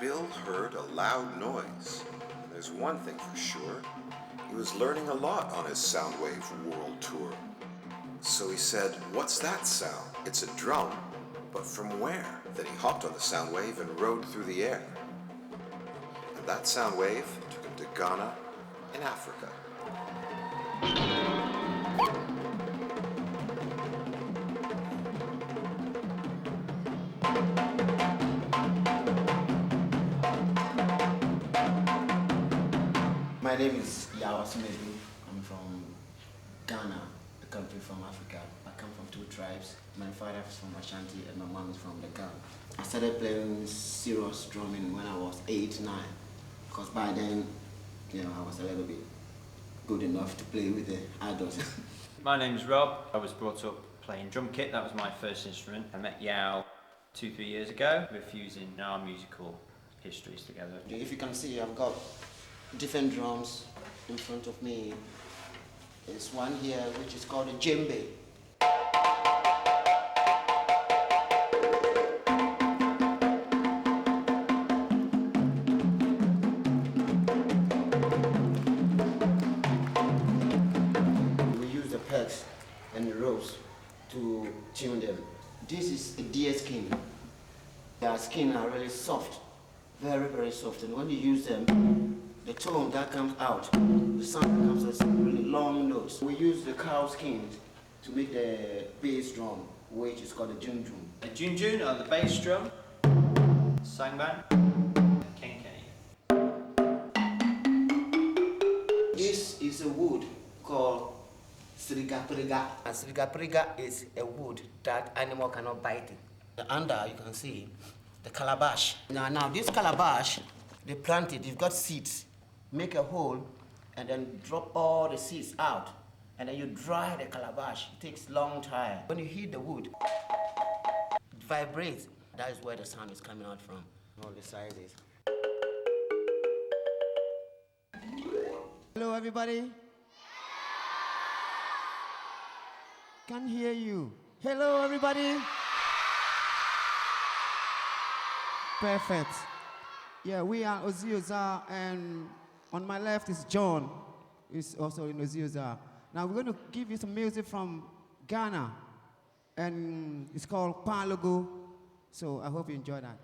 Bill heard a loud noise. There's one thing for sure. He was learning a lot on his Soundwave World Tour. So he said, "What's that sound? It's a drum, but from where?" Then he hopped on the Soundwave and rode through the air. And that Soundwave took him to Ghana in Africa. My name is Yawasumedu. I'm from Ghana, a country from Africa. I come from two tribes. My father is from Ashanti and my mom is from the Ghana. I started playing serious drumming when I was 8, 9. Because by then, I was a little bit good enough to play with the adults. My name's Rob. I was brought up playing drum kit. That was my first instrument. I met Yao 2-3 years ago. We're fusing our musical histories together. If you can see, I've got different drums in front of me. There's one here which is called a djembe. We use the pegs and the ropes to tune them. This is a deer skin. Their skin are really soft, very, very soft, and when you use them, the tone that comes out, the sound comes as a really long note. We use the cow skin to make the bass drum, which is called the junjun. The junjun on the bass drum, sangban, kenkeni. This is a wood called sirigapriga. And sirigapriga is a wood that animal cannot bite it. The under, you can see, the calabash. Now this calabash, they plant it, you've got seeds. Make a hole and then drop all the seeds out, and then you dry the calabash. It takes a long time. When you hit the wood, it vibrates. That is where the sound is coming out from. All the sizes. Hello everybody. Can't hear you. Hello everybody. Perfect. Yeah, we are ozaa, and on my left is John, who's also in ozaa. Now we're going to give you some music from Ghana, and it's called Palogo. So I hope you enjoy that.